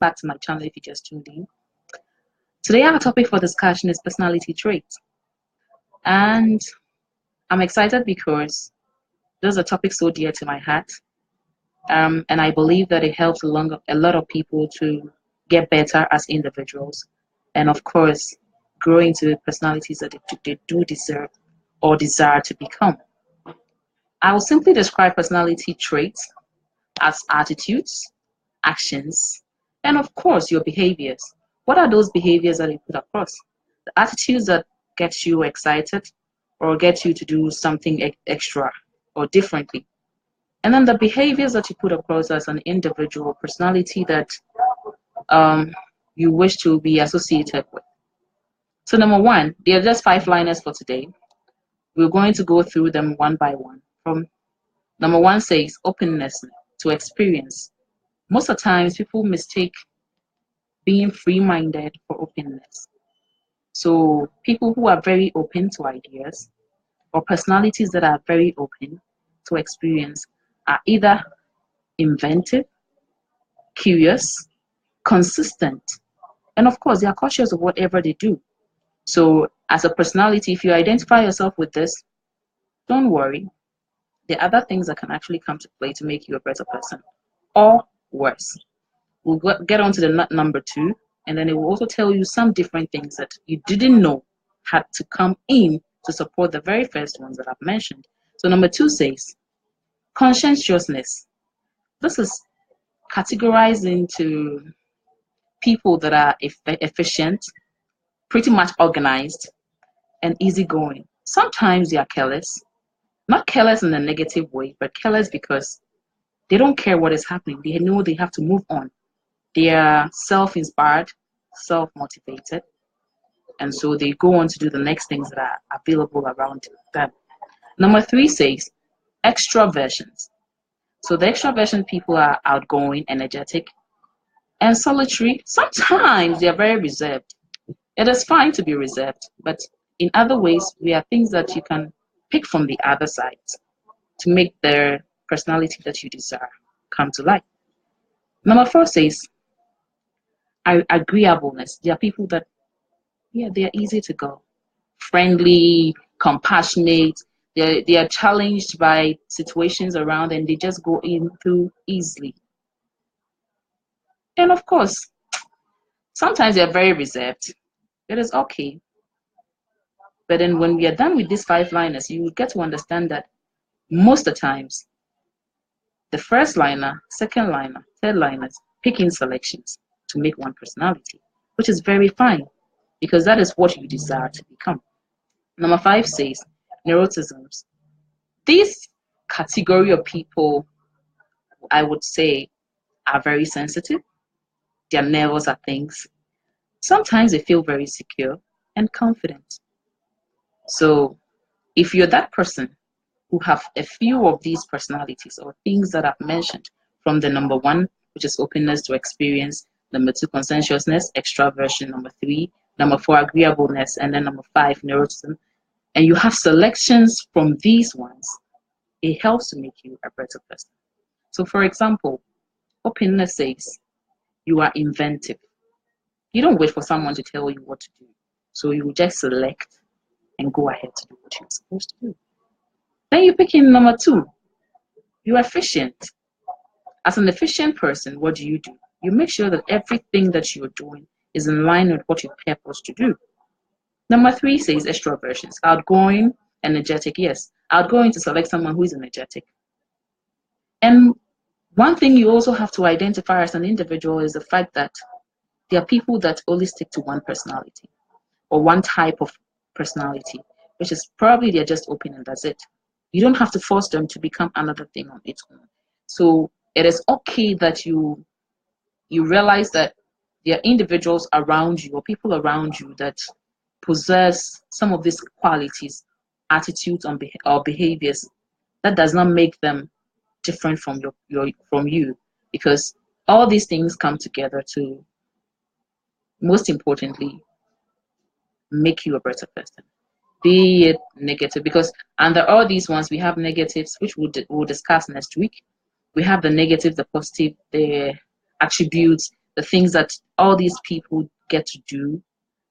back to my channel if you just tuned in. Today our topic for discussion is personality traits. And I'm excited because this is a topic so dear to my heart. And I believe that it helps a lot of people to get better as individuals. And of course, grow into the personalities that they do deserve or desire to become. I will simply describe personality traits as attitudes, actions, and of course your behaviors. What are those behaviors that you put across? The attitudes that get you excited or get you to do something extra or differently. And then the behaviors that you put across as an individual personality that um, you wish to be associated with. So number one, there are just five liners for today. We're going to go through them one by one. From number one says openness to experience. Most of the times people mistake being free-minded for openness. So people who are very open to ideas or personalities that are very open to experience are either inventive, curious, consistent, and of course they are cautious of whatever they do. So as a personality, if you identify yourself with this, don't worry. There are other things that can actually come to play to make you a better person or worse. We'll get on to the number two, and then it will also tell you some different things that you didn't know had to come in to support the very first ones that I've mentioned. So number two says conscientiousness. This is categorized into people that are efficient, pretty much organized, and easygoing. Sometimes they are careless, not careless in a negative way, but careless because they don't care what is happening. They know they have to move on. They are self-inspired, self-motivated, and so they go on to do the next things that are available around them. Number three says extroversions. So the extroversion people are outgoing, energetic, and solitary. Sometimes they are very reserved. It is fine to be reserved, but in other ways, we are things that you can pick from the other side to make their personality that you desire come to life. Number four says agreeableness. There are people that, yeah, they are easy to go, friendly, compassionate. They are challenged by situations around and they just go in through easily. And of course, sometimes they are very reserved. It is okay. But then when we are done with these five liners, you will get to understand that most of the times, the first liner, second liner, third liners pick in selections to make one personality, which is very fine because that is what you desire to become. Number five says neuroticisms. This category of people, I would say, are very sensitive. Their nervous at things. Sometimes they feel very secure and confident. So if you're that person who have a few of these personalities or things that I've mentioned from the number one, which is openness to experience, number two, conscientiousness, extraversion, number three, number four, agreeableness, and then number five, neuroticism, and you have selections from these ones, it helps to make you a better person. So for example, openness says you are inventive. You don't wait for someone to tell you what to do. So you just select and go ahead to do what you're supposed to do. Then you pick in number two, you're efficient. As an efficient person, what do? You make sure that everything that you're doing is in line with what you're purposed to do. Number three says extroversions, outgoing, energetic. Yes, outgoing to select someone who is energetic. And one thing you also have to identify as an individual is the fact that there are people that only stick to one personality or one type of personality, which is probably they're just open and that's it. You don't have to force them to become another thing on its own. So it is okay that you realize that there are individuals around you or people around you that possess some of these qualities, attitudes, or behaviors that does not make them different from from you, because all these things come together to, most importantly, make you a better person. Be it negative, because under all these ones we have negatives, which we'll discuss next week. We have the negative, the positive, the attributes, the things that all these people get to do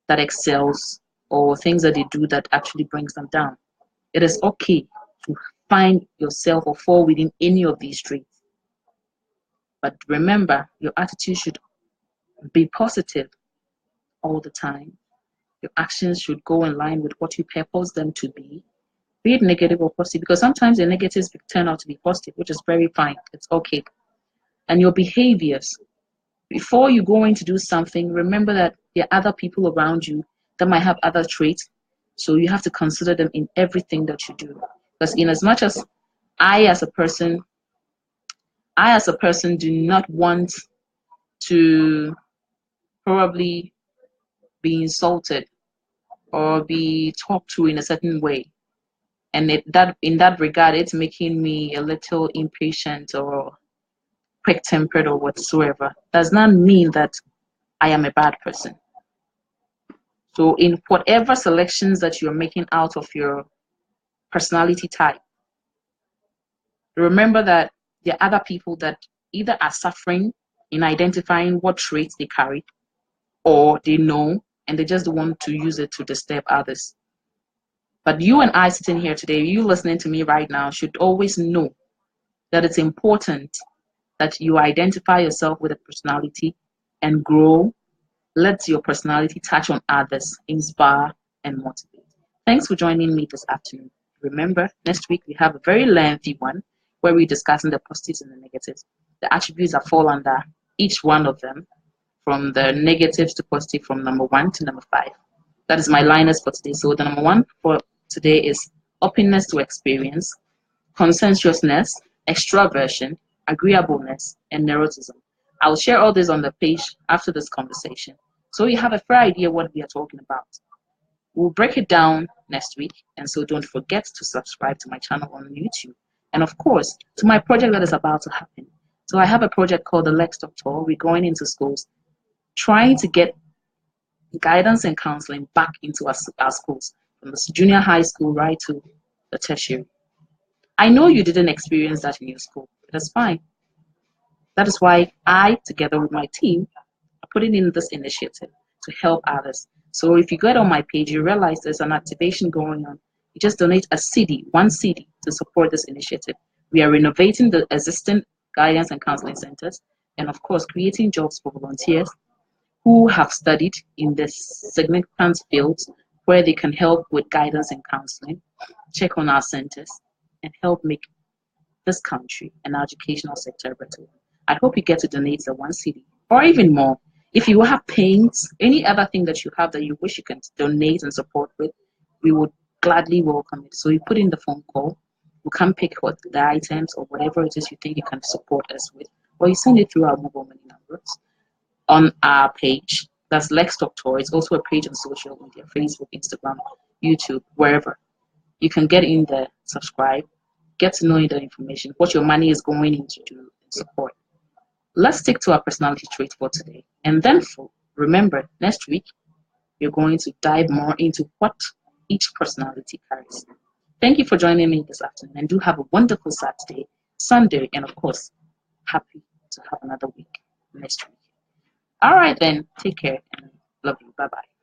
that excels, or things that they do that actually brings them down. It is okay to find yourself or fall within any of these traits. But remember, your attitude should be positive all the time. Your actions should go in line with what you purpose them to be it negative or positive, because sometimes the negatives turn out to be positive, which is very fine. It's okay. And your behaviors, before you go in to do something, remember that there are other people around you that might have other traits. So you have to consider them in everything that you do. Because in as much as I as a person do not want to probably be insulted or be talked to in a certain way, and that in that regard it's making me a little impatient or quick-tempered or whatsoever, does not mean that I am a bad person. So in whatever selections that you're making out of your personality type, remember that there are other people that either are suffering in identifying what traits they carry, or they know and they just want to use it to disturb others. But you and I sitting here today, you listening to me right now, should always know that it's important that you identify yourself with a personality and grow. Let your personality touch on others, inspire, and motivate. Thanks for joining me this afternoon. Remember, next week we have a very lengthy one where we're discussing the positives and the negatives, the attributes that fall under each one of them, from the negatives to positive, from number 1 to number 5. That is my liners for today. So the number 1 for today is openness to experience, conscientiousness, extraversion, agreeableness, and neuroticism. I will share all this on the page after this conversation, so you have a fair idea what we are talking about. We'll break it down next week, and so don't forget to subscribe to my channel on YouTube, and of course to my project that is about to happen. So I have a project called the Lex Talk Tour. We're going into schools, trying to get guidance and counseling back into our schools, from the junior high school right to the tertiary. I know you didn't experience that in your school. That's fine. That is why I, together with my team, are putting in this initiative to help others. So if you go on my page, you realize there's an activation going on. You just donate a CD, one CD, to support this initiative. We are renovating the existing guidance and counseling centers, and of course, creating jobs for volunteers who have studied in the significant fields where they can help with guidance and counseling, check on our centers, and help make this country and our educational sector better. I hope you get to donate the one CD or even more. If you have paints, any other thing that you have that you wish you can donate and support with, we would gladly welcome it. So you put in the phone call, you can pick what the items or whatever it is you think you can support us with, or you send it through our mobile money numbers on our page. That's Lex Talk Tour. It's also a page on social media, Facebook, Instagram, YouTube, wherever. You can get in there, subscribe, get to know the information, what your money is going in to do and support. Let's stick to our personality trait for today. And then remember, next week, you're going to dive more into what each personality carries. Thank you for joining me this afternoon, and do have a wonderful Saturday, Sunday, and of course, happy to have another week next week. All right then, take care and love you. Bye-bye.